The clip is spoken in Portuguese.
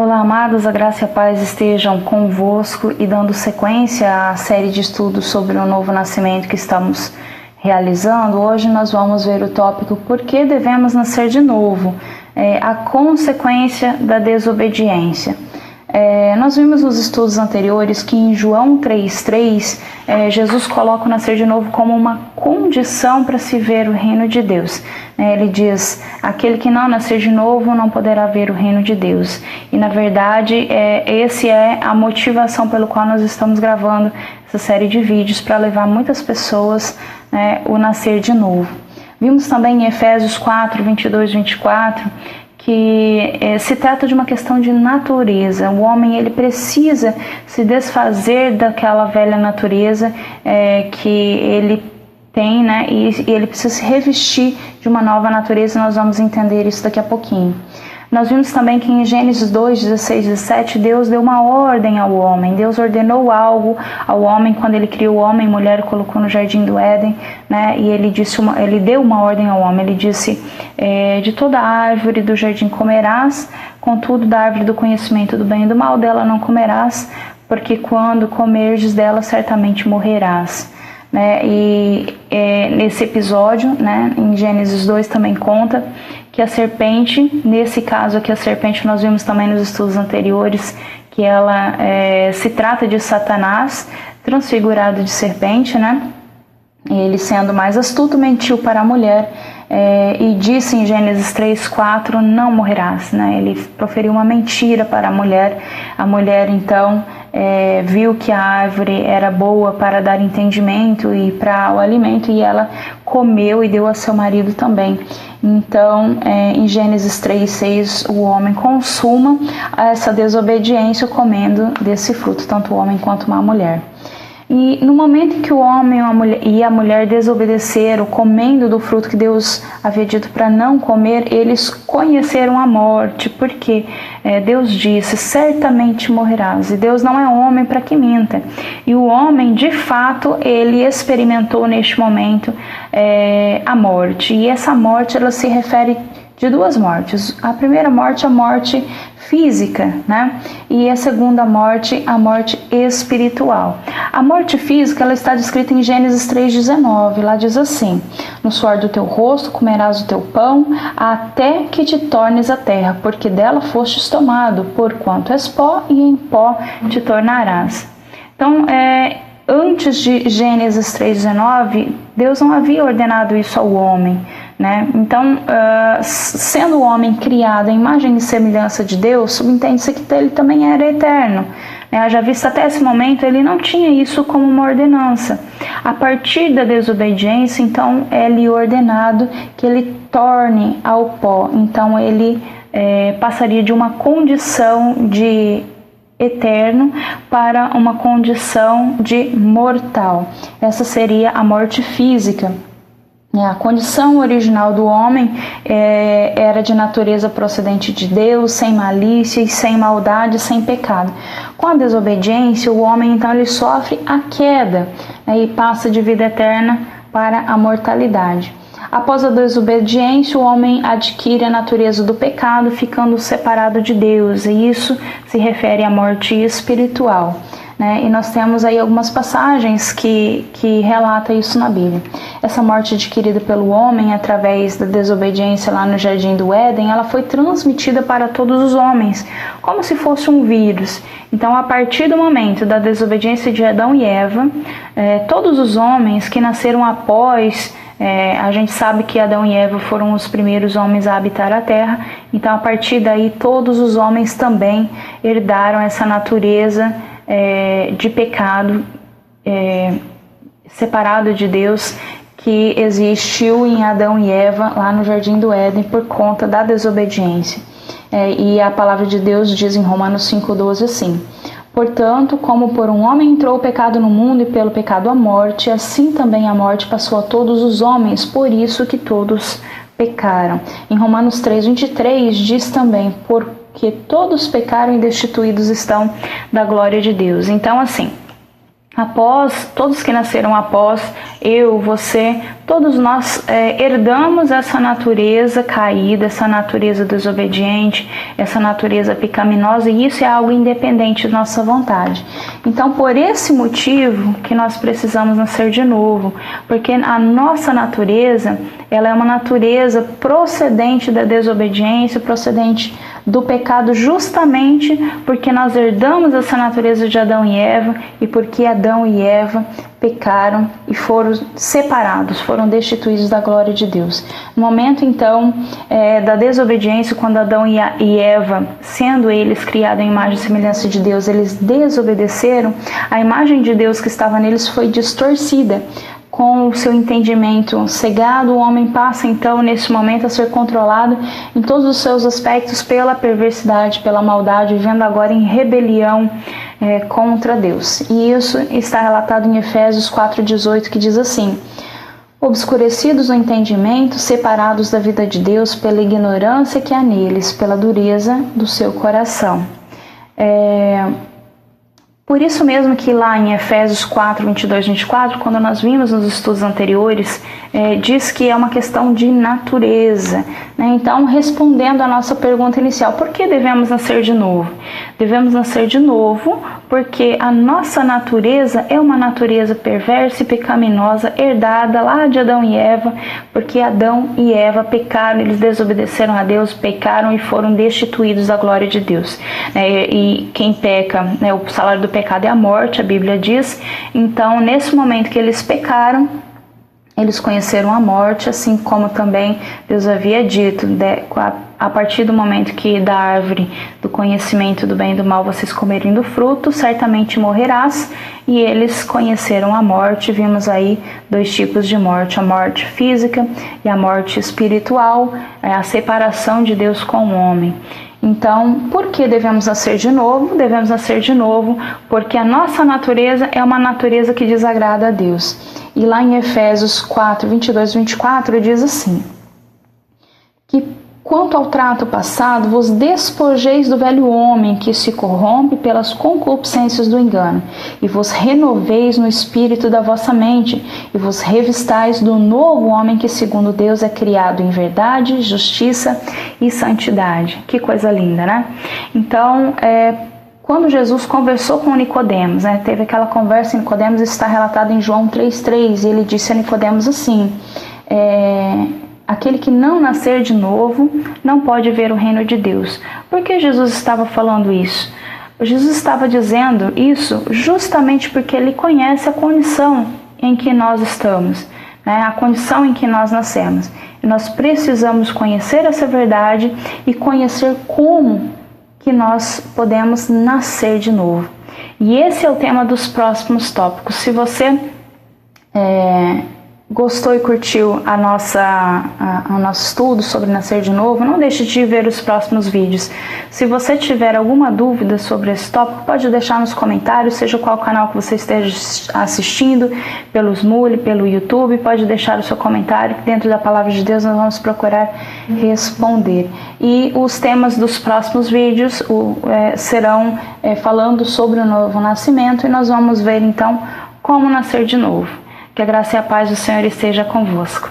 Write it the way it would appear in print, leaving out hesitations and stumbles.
Olá, amados, a graça e a paz estejam convosco e dando sequência à série de estudos sobre o novo nascimento que estamos realizando. Hoje nós vamos ver o tópico Por que devemos nascer de novo? A consequência da desobediência. Nós vimos nos estudos anteriores que em João 3,3 Jesus coloca o nascer de novo como uma condição para se ver o reino de Deus. Ele diz, aquele que não nascer de novo não poderá ver o reino de Deus. E na verdade, essa é a motivação pelo qual nós estamos gravando essa série de vídeos, para levar muitas pessoas o nascer de novo. Vimos também em Efésios 4, 22, 24, que se trata de uma questão de natureza. O homem ele precisa se desfazer daquela velha natureza que ele tem, e ele precisa se revestir de uma nova natureza. Nós vamos entender isso daqui a pouquinho. Nós vimos também que em Gênesis 2, 16, 17, Deus deu uma ordem ao homem. Deus ordenou algo ao homem quando ele criou o homem e mulher, colocou no jardim do Éden, e ele deu uma ordem ao homem. Ele disse, de toda árvore do jardim comerás, contudo da árvore do conhecimento do bem e do mal dela não comerás, porque quando comerdes dela certamente morrerás. Nesse episódio, em Gênesis 2 também conta que a serpente, nesse caso aqui a serpente nós vimos também nos estudos anteriores, que ela se trata de Satanás transfigurado de serpente, ele sendo mais astuto mentiu para a mulher e disse em Gênesis 3:4 não morrerás, ele proferiu uma mentira para a mulher então viu que a árvore era boa para dar entendimento e para o alimento, e ela comeu e deu a seu marido também. Então, em Gênesis 3:6, o homem consuma essa desobediência comendo desse fruto, tanto o homem quanto a mulher. E no momento em que o homem e a mulher desobedeceram, comendo do fruto que Deus havia dito para não comer, eles conheceram a morte, porque Deus disse, certamente morrerás. E Deus não é homem para que minta. E o homem, de fato, ele experimentou neste momento a morte. E essa morte, ela se refere de duas mortes. A primeira morte, a morte física, e a segunda morte, a morte espiritual. A morte física, ela está descrita em Gênesis 3:19, lá diz assim, no suor do teu rosto comerás o teu pão, até que te tornes a terra, porque dela fostes tomado, porquanto és pó, e em pó te tornarás. Então, antes de Gênesis 3:19, Deus não havia ordenado isso ao homem, Então, sendo o homem criado à imagem e semelhança de Deus, subentende-se que ele também era eterno. Já visto até esse momento, ele não tinha isso como uma ordenança. A partir da desobediência, então, é-lhe ordenado que ele torne ao pó. Então, ele passaria de uma condição de eterno para uma condição de mortal. Essa seria a morte física. A condição original do homem era de natureza procedente de Deus, sem malícia e sem maldade, sem pecado. Com a desobediência, o homem então ele sofre a queda, e passa de vida eterna para a mortalidade. Após a desobediência, o homem adquire a natureza do pecado, ficando separado de Deus, e isso se refere à morte espiritual. E nós temos aí algumas passagens que relatam isso na Bíblia. Essa morte adquirida pelo homem através da desobediência lá no Jardim do Éden, ela foi transmitida para todos os homens, como se fosse um vírus. Então, a partir do momento da desobediência de Adão e Eva, todos os homens que nasceram após, a gente sabe que Adão e Eva foram os primeiros homens a habitar a terra, então a partir daí todos os homens também herdaram essa natureza de pecado, separado de Deus, que existiu em Adão e Eva lá no Jardim do Éden por conta da desobediência. E a palavra de Deus diz em Romanos 5:12 assim: portanto, como por um homem entrou o pecado no mundo e pelo pecado a morte, assim também a morte passou a todos os homens, por isso que todos pecaram. Em Romanos 3:23 diz também, porque todos pecaram e destituídos estão da glória de Deus. Então, assim, todos que nasceram após, eu, você, todos nós herdamos essa natureza caída, essa natureza desobediente, essa natureza pecaminosa, e isso é algo independente da nossa vontade. Então, por esse motivo que nós precisamos nascer de novo, porque a nossa natureza, ela é uma natureza procedente da desobediência, procedente do pecado, justamente porque nós herdamos essa natureza de Adão e Eva, e porque Adão e Eva pecaram e foram separados, foram destituídos da glória de Deus. No momento, então, da desobediência, quando Adão e Eva, sendo eles criados em imagem e semelhança de Deus, eles desobedeceram, a imagem de Deus que estava neles foi distorcida. Com o seu entendimento cegado, o homem passa então nesse momento a ser controlado em todos os seus aspectos pela perversidade, pela maldade, vivendo agora em rebelião contra Deus. E isso está relatado em Efésios 4,18, que diz assim: obscurecidos no entendimento, separados da vida de Deus pela ignorância que há neles, pela dureza do seu coração. Por isso mesmo que lá em Efésios 4, 22, 24, quando nós vimos nos estudos anteriores, diz que é uma questão de natureza, né? Então, respondendo à nossa pergunta inicial, por que devemos nascer de novo? Devemos nascer de novo porque a nossa natureza é uma natureza perversa e pecaminosa, herdada lá de Adão e Eva, porque Adão e Eva pecaram, eles desobedeceram a Deus, pecaram e foram destituídos da glória de Deus. E quem peca, o salário do pecado é a morte, a Bíblia diz. Então, nesse momento que eles pecaram, eles conheceram a morte, assim como também Deus havia dito, a partir do momento que da árvore do conhecimento do bem e do mal vocês comerem do fruto, certamente morrerás. E eles conheceram a morte. Vimos aí dois tipos de morte: a morte física e a morte espiritual, a separação de Deus com o homem. Então, por que devemos nascer de novo? Devemos nascer de novo porque a nossa natureza é uma natureza que desagrada a Deus. E lá em Efésios 4, 22 e 24 diz assim: que quanto ao trato passado, vos despojeis do velho homem que se corrompe pelas concupiscências do engano, e vos renoveis no espírito da vossa mente, e vos revistais do novo homem que segundo Deus é criado em verdade, justiça e santidade. Que coisa linda, né? Então, quando Jesus conversou com Nicodemos, teve aquela conversa em Nicodemos, está relatado em João 3,3, e ele disse a Nicodemos assim: aquele que não nascer de novo não pode ver o reino de Deus. Por que Jesus estava falando isso? Jesus estava dizendo isso justamente porque ele conhece a condição em que nós estamos, a condição em que nós nascemos. E nós precisamos conhecer essa verdade e conhecer como que nós podemos nascer de novo. E esse é o tema dos próximos tópicos. Se você gostou e curtiu o nosso estudo sobre nascer de novo, não deixe de ver os próximos vídeos. Se você tiver alguma dúvida sobre esse tópico, pode deixar nos comentários, seja qual canal que você esteja assistindo, pelo Smule, pelo YouTube, pode deixar o seu comentário, que dentro da Palavra de Deus nós vamos procurar responder. E os temas dos próximos vídeos serão falando sobre o novo nascimento, e nós vamos ver então como nascer de novo. Que a graça e a paz do Senhor esteja convosco.